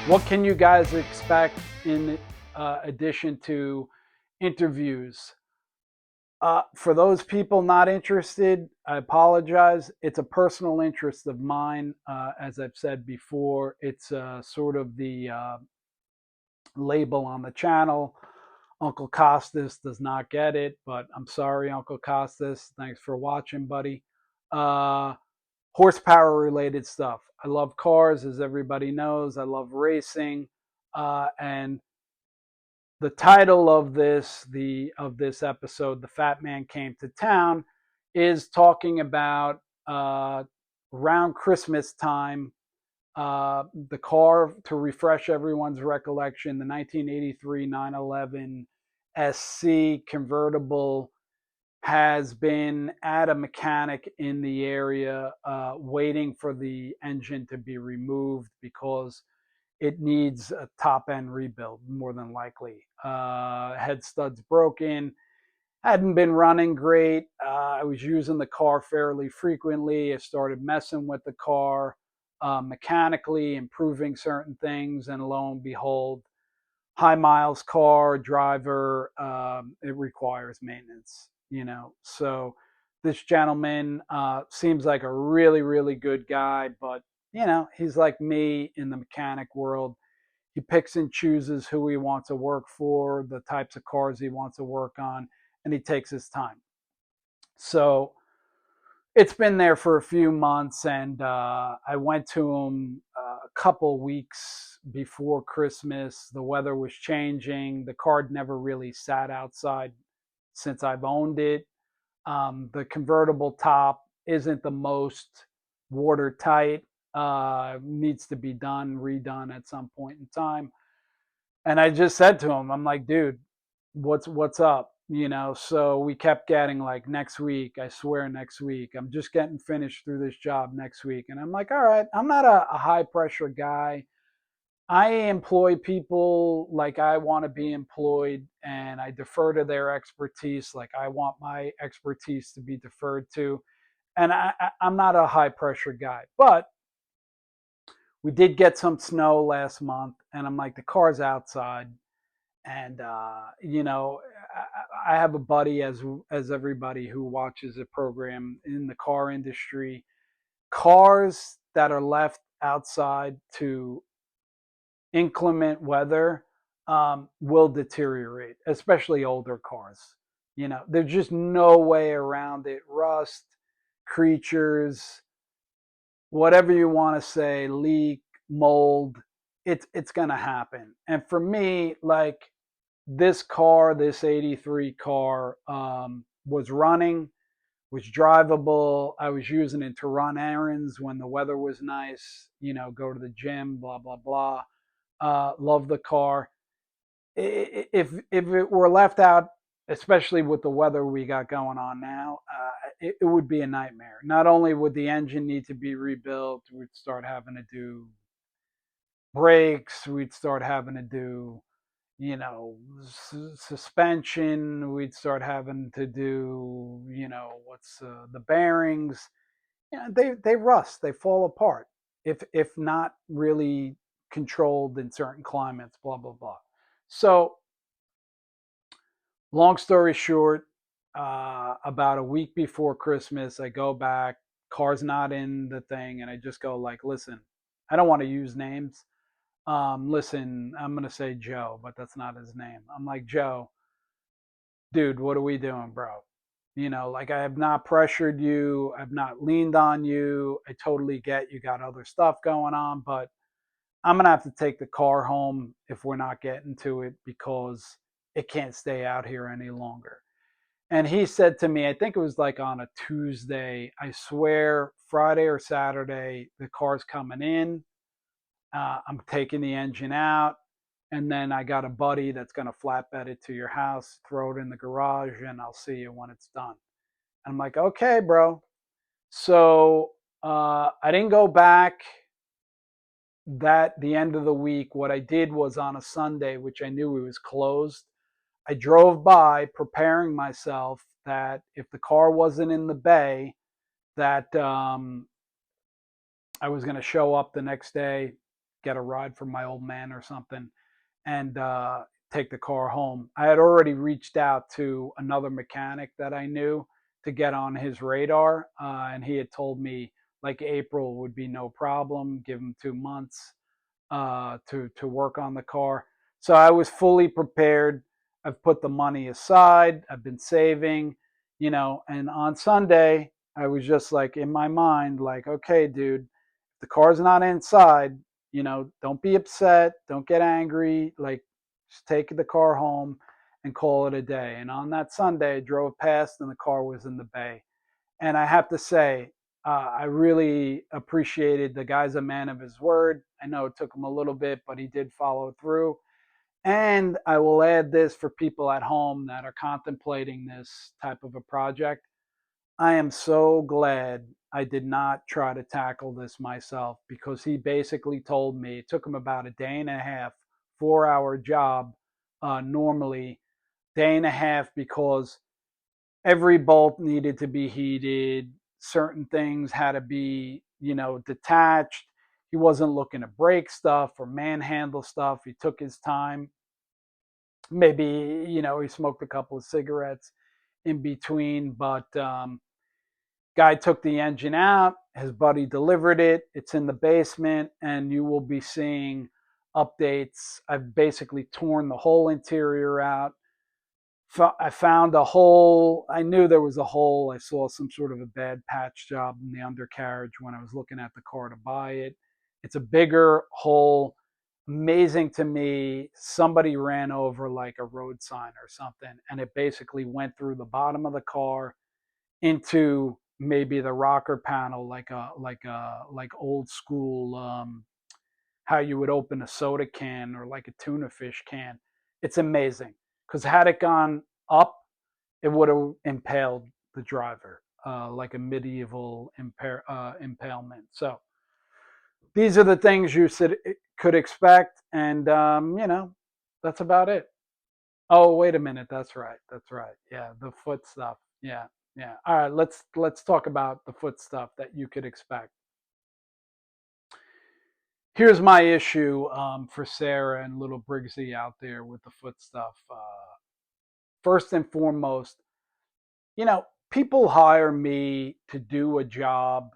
What can you guys expect in addition to interviews? For those people not interested, I apologize. It's a personal interest of mine. As I've said before, it's sort of the label on the channel. Uncle Costas does not get it, but I'm sorry, Uncle Costas. Thanks for watching, buddy. Horsepower related stuff. I love cars, as everybody knows. I love racing, and the title of this episode, "The Fat Man Came to Town," is talking about around Christmas time. The car, to refresh everyone's recollection, the 1983 911 SC convertible has been at a mechanic in the area waiting for the engine to be removed because it needs a top end rebuild, more than likely. Head studs broken, hadn't been running great. I was using the car fairly frequently. I started messing with the car mechanically, improving certain things, and lo and behold, high miles car, driver, it requires maintenance, So this gentleman seems like a really, really good guy, but he's like me in the mechanic world. He picks and chooses who he wants to work for, the types of cars he wants to work on, and he takes his time. So it's been there for a few months, and I went to him a couple weeks before Christmas. The weather was changing. The car never really sat outside since I've owned it. The convertible top isn't the most watertight. Needs to be redone at some point in time. And I just said to him, I'm like, dude, what's up? So we kept getting like, next week, I swear, next week. I'm just getting finished through this job next week. And I'm like, all right, I'm not a high pressure guy. I employ people like I want to be employed, and I defer to their expertise like I want my expertise to be deferred to. And I'm not a high pressure guy, but we did get some snow last month, and I'm like, the car's outside. And I have a buddy, as everybody who watches a program in the car industry. Cars that are left outside to inclement weather will deteriorate, especially older cars. There's just no way around it. Rust, creatures, whatever you want to say, leak, mold, it's going to happen. And for me, like, this car, this 83 car, was running, was drivable. I was using it to run errands when the weather was nice, go to the gym, blah, blah, blah. Love the car. If it were left out, especially with the weather we got going on now, it would be a nightmare. Not only would the engine need to be rebuilt, we'd start having to do brakes, we'd start having to do suspension, we'd start having to do what's the bearings. They rust, they fall apart if not really controlled in certain climates, blah blah blah. So long story short, about a week before Christmas, I go back, car's not in the thing, and I just go like, listen, I don't want to use names. Listen, I'm going to say Joe, but that's not his name. I'm like, Joe, dude, what are we doing, bro? Like, I have not pressured you. I've not leaned on you. I totally get you got other stuff going on, but I'm going to have to take the car home if we're not getting to it, because it can't stay out here any longer. And he said to me, I think it was like on a Tuesday, I swear Friday or Saturday, the car's coming in. I'm taking the engine out, and then I got a buddy that's going to flatbed it to your house, throw it in the garage, and I'll see you when it's done. And I'm like, okay, bro. So I didn't go back the end of the week. What I did was, on a Sunday, which I knew it was closed, I drove by preparing myself that if the car wasn't in the bay, that I was going to show up the next day, get a ride from my old man or something, and take the car home. I had already reached out to another mechanic that I knew to get on his radar, and he had told me like April would be no problem. Give him 2 months to work on the car. So I was fully prepared. I've put the money aside. I've been saving, and on Sunday I was just like in my mind, like, okay, dude, the car's not inside, don't be upset, don't get angry, like just take the car home and call it a day. And on that Sunday, I drove past and the car was in the bay. And I have to say, I really appreciated the guy's a man of his word. I know it took him a little bit, but he did follow through. And I will add this for people at home that are contemplating this type of a project. I am so glad I did not try to tackle this myself, because he basically told me it took him about a day and a half, 4 hour job, normally, day and a half, because every bolt needed to be heated. Certain things had to be, detached. He wasn't looking to break stuff or manhandle stuff. He took his time. Maybe, he smoked a couple of cigarettes in between, but guy took the engine out. His buddy delivered it. It's in the basement, and you will be seeing updates. I've basically torn the whole interior out. I found a hole. I knew there was a hole. I saw some sort of a bad patch job in the undercarriage when I was looking at the car to buy it. It's a bigger hole. Amazing to me. Somebody ran over like a road sign or something, and it basically went through the bottom of the car into maybe the rocker panel, like old school, how you would open a soda can or like a tuna fish can. It's amazing, because had it gone up, it would have impaled the driver, like a medieval impalement. So these are the things you could expect, and that's about it. Oh, wait a minute. That's right. That's right. Yeah, the foot stuff. Yeah, yeah. All right, let's talk about the foot stuff that you could expect. Here's my issue for Sarah and little Briggsy out there with the foot stuff. First and foremost, people hire me to do a job.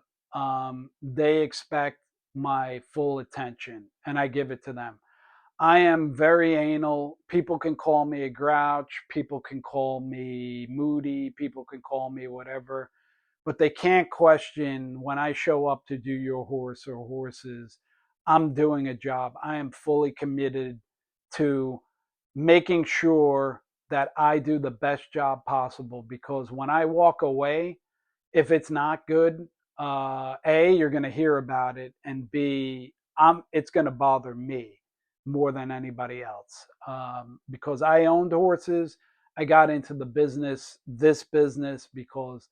They expect my full attention, and I give it to them. I am very anal. People can call me a grouch. People can call me moody. People can call me whatever. But they can't question when I show up to do your horse or horses, I'm doing a job. I am fully committed to making sure that I do the best job possible, because when I walk away, if it's not good, A, you're going to hear about it, and B, it's going to bother me more than anybody else, because I owned horses. I got into this business, because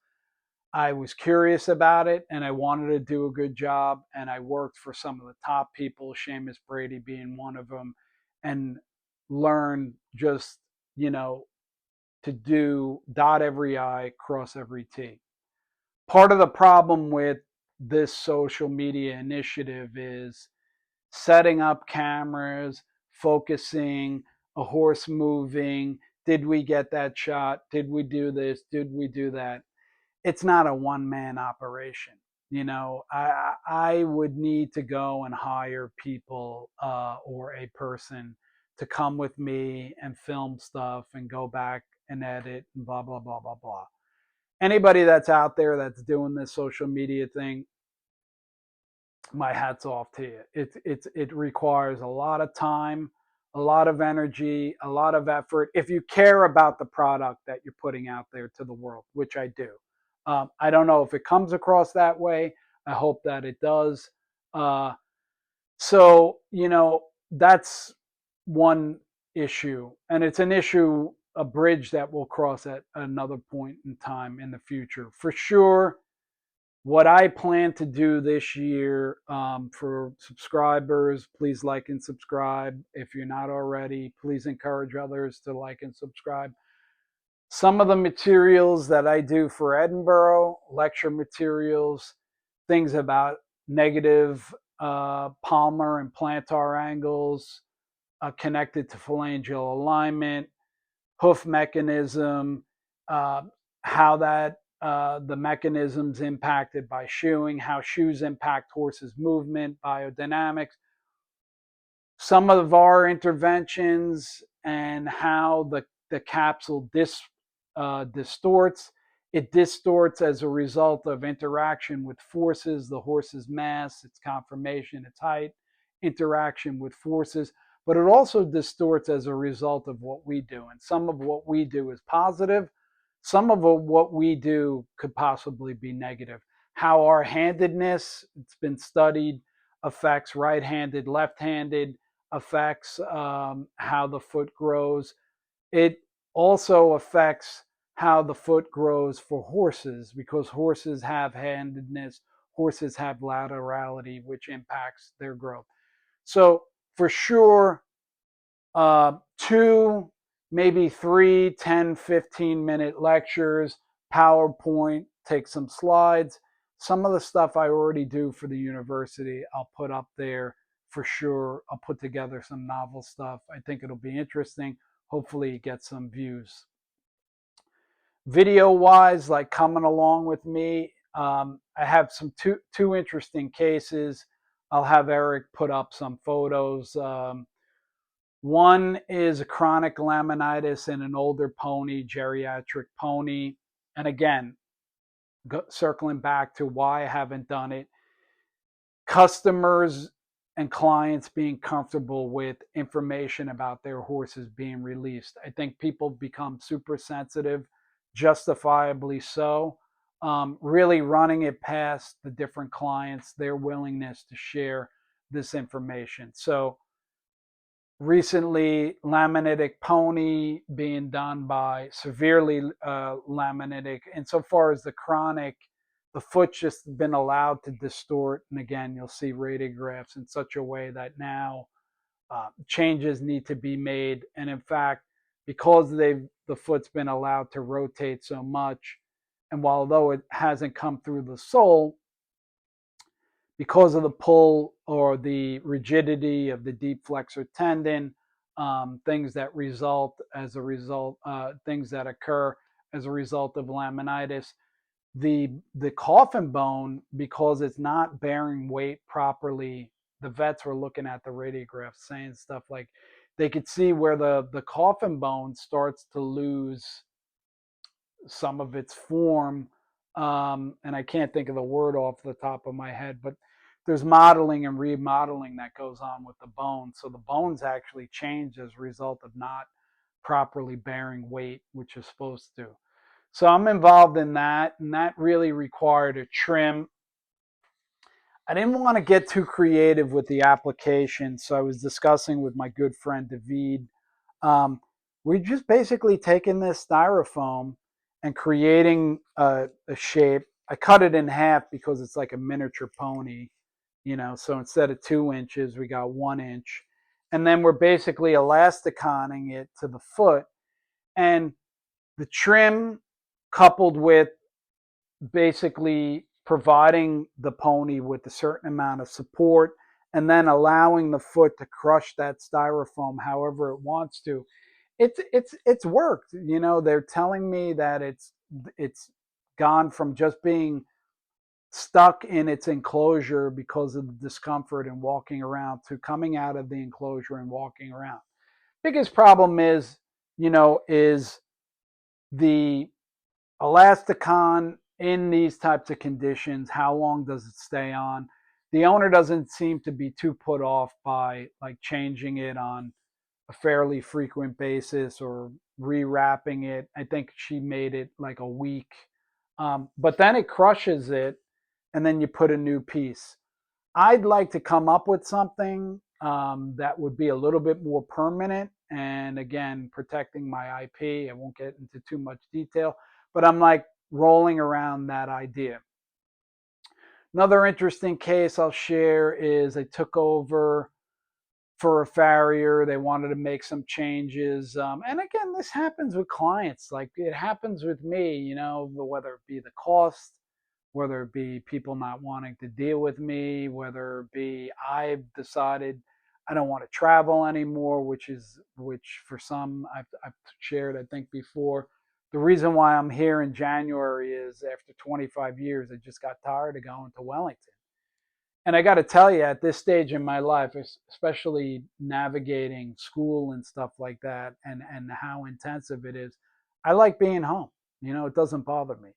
I was curious about it and I wanted to do a good job. And I worked for some of the top people, Seamus Brady being one of them, and learned just, to dot every I, cross every T. Part of the problem with this social media initiative is setting up cameras, focusing, a horse moving. Did we get that shot? Did we do this? Did we do that? It's not a one man operation. I would need to go and hire people, or a person to come with me and film stuff and go back and edit and blah, blah, blah, blah, blah. Anybody that's out there that's doing this social media thing, my hat's off to you. It requires a lot of time, a lot of energy, a lot of effort. If you care about the product that you're putting out there to the world, which I do, I don't know if it comes across that way. I hope that it does. So that's one issue, and it's an issue, a bridge that we'll cross at another point in time in the future, for sure. What I plan to do this year, for subscribers, please like and subscribe. If you're not already, please encourage others to like and subscribe. Some of the materials that I do for Edinburgh, lecture materials, things about negative palmar and plantar angles connected to phalangeal alignment, hoof mechanism, uh, how that the mechanisms impacted by shoeing, how shoes impact horses' movement, biodynamics, some of our interventions, and how the capsule distorts. It distorts as a result of interaction with forces, the horse's mass, its conformation, its height, interaction with forces, but it also distorts as a result of what we do. And some of what we do is positive. Some of what we do could possibly be negative. How our handedness, it's been studied, affects right handed, left handed, affects how the foot grows. It also affects how the foot grows for horses because horses have handedness, horses have laterality, which impacts their growth. So, for sure, two, maybe three, 10, 15-minute lectures, PowerPoint, take some slides. Some of the stuff I already do for the university, I'll put up there for sure. I'll put together some novel stuff. I think it'll be interesting. Hopefully, get some views. Video wise, like coming along with me, I have some two interesting cases. I'll have Eric put up some photos. One is a chronic laminitis in an older pony, geriatric pony. And again, circling back to why I haven't done it, customers and clients being comfortable with information about their horses being released. I think people become super sensitive, justifiably so. Really running it past the different clients, their willingness to share this information. So, recently, Laminitic Pony being done by severely laminitic. Insofar as the chronic, the foot's just been allowed to distort. And again, you'll see radiographs in such a way that now changes need to be made. And in fact, because the foot's been allowed to rotate so much, and although it hasn't come through the sole, because of the pull or the rigidity of the deep flexor tendon, things that result as a result, things that occur as a result of laminitis. The coffin bone, because it's not bearing weight properly, the vets were looking at the radiographs saying stuff like they could see where the coffin bone starts to lose some of its form. And I can't think of the word off the top of my head, but there's modeling and remodeling that goes on with the bone. So the bones actually change as a result of not properly bearing weight, which is supposed to. So I'm involved in that, and that really required a trim. I didn't want to get too creative with the application, so I was discussing with my good friend David. We're just basically taking this styrofoam and creating a shape. I cut it in half because it's like a miniature pony, so instead of 2 inches, we got 1 inch. And then we're basically elasticoning it to the foot. And the trim, coupled with basically providing the pony with a certain amount of support and then allowing the foot to crush that styrofoam however it wants to, it's worked. They're telling me that it's gone from just being stuck in its enclosure because of the discomfort and walking around to coming out of the enclosure and walking around. Biggest problem is the elasticon in these types of conditions. How long does it stay on? The owner doesn't seem to be too put off by like changing it on a fairly frequent basis or rewrapping it. I think she made it like a week. But then it crushes it and then you put a new piece. I'd like to come up with something that would be a little bit more permanent and again, protecting my IP. I won't get into too much detail, but I'm like rolling around that idea. Another interesting case I'll share is I took over for a farrier. They wanted to make some changes. And again, this happens with clients. Like it happens with me, you know, whether it be the cost, whether it be people not wanting to deal with me, whether it be I've decided I don't want to travel anymore, which for some I've shared, I think before. The reason why I'm here in January is after 25 years, I just got tired of going to Wellington. And I got to tell you, at this stage in my life, especially navigating school and stuff like that, and how intensive it is, I like being home. You know, it doesn't bother me.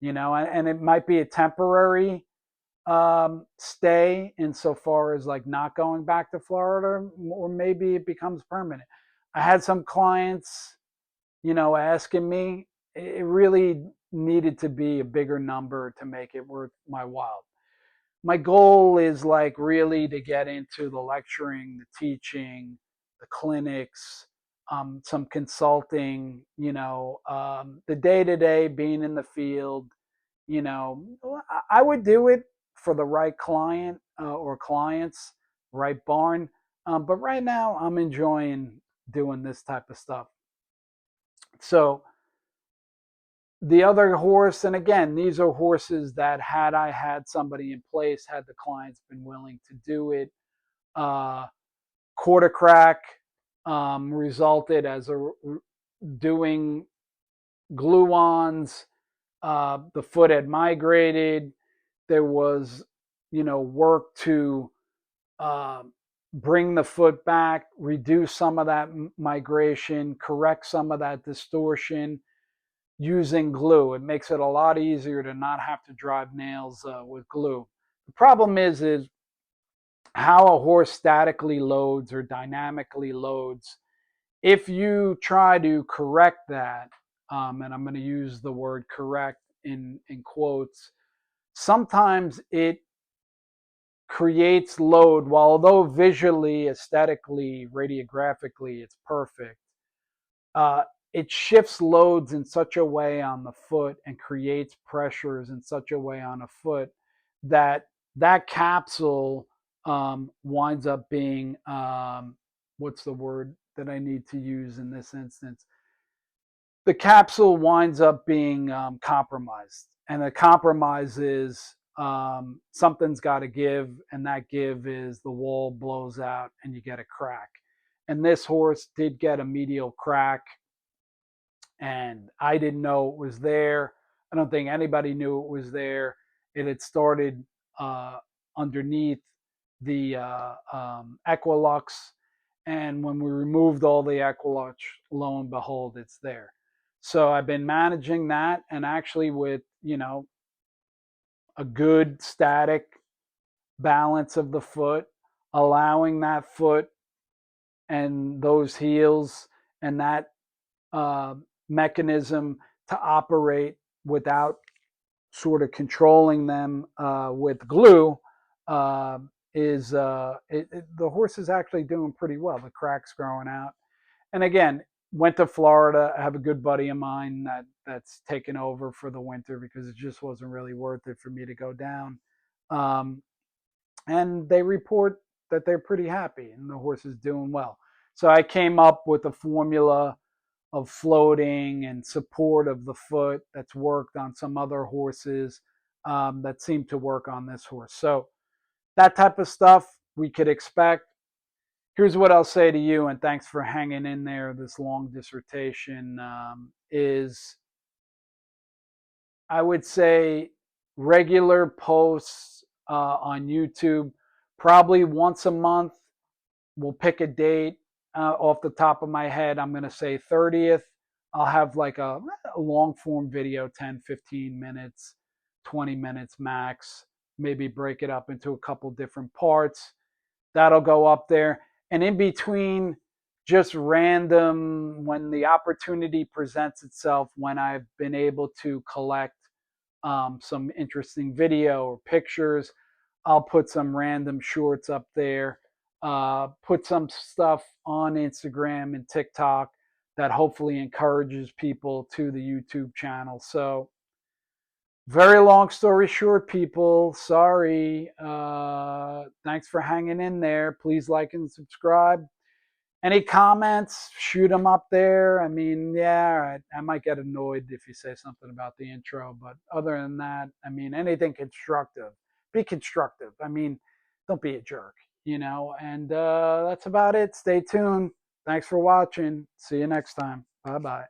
You know, and it might be a temporary stay insofar as like not going back to Florida, or maybe it becomes permanent. I had some clients, you know, asking me. It really needed to be a bigger number to make it worth my while. My goal is like really to get into the lecturing, the teaching, the clinics, some consulting, you know, the day to day being in the field. You know, I would do it for the right client or clients, right barn. But right now, I'm enjoying doing this type of stuff. So the other horse, and again, these are horses that had I had somebody in place, had the clients been willing to do it, uh, quarter crack resulted as a doing glue-ons. The foot had migrated. There was, you know, work to uh, bring the foot back, reduce some of that migration, correct some of that distortion using glue. It makes it a lot easier to not have to drive nails with glue. The problem is how a horse statically loads or dynamically loads. If you try to correct that, and I'm going to use the word correct in quotes, sometimes it creates load, while although visually, aesthetically, radiographically, it's perfect, uh, it shifts loads in such a way on the foot and creates pressures in such a way on a foot that that capsule winds up being what's the word that I need to use in this instance? The capsule winds up being compromised, and the compromise is something's got to give, and that give is the wall blows out and you get a crack. And this horse did get a medial crack, and I didn't know it was there. I don't think anybody knew it was there. It had started uh, underneath the Equilux, and when we removed all the Equilux, lo and behold, it's there. So I've been managing that, and actually with, you know, a good static balance of the foot, allowing that foot and those heels and that uh, mechanism to operate without sort of controlling them with glue, uh, the horse is actually doing pretty well. The crack's growing out, and again, went to Florida. I have a good buddy of mine that's taken over for the winter because it just wasn't really worth it for me to go down. Um, and they report that they're pretty happy and the horse is doing well. So I came up with a formula of floating and support of the foot that's worked on some other horses that seem to work on this horse. So that type of stuff we could expect. Here's what I'll say to you, and thanks for hanging in there. This long dissertation is, I would say, regular posts on YouTube, probably once a month. We'll pick a date off the top of my head. I'm going to say 30th. I'll have like a long form video, 10, 15 minutes, 20 minutes max. Maybe break it up into a couple different parts. That'll go up there. And in between, just random, when the opportunity presents itself, when I've been able to collect some interesting video or pictures, I'll put some random shorts up there, put some stuff on Instagram and TikTok that hopefully encourages people to the YouTube channel. So Very long story short, people, sorry. Thanks for hanging in there. Please like and subscribe. Any comments, shoot them up there. I mean, yeah, I might get annoyed if you say something about the intro, but other than that, I mean, anything constructive, be constructive. I mean, don't be a jerk, and that's about it. Stay tuned. Thanks for watching. See you next time. Bye bye.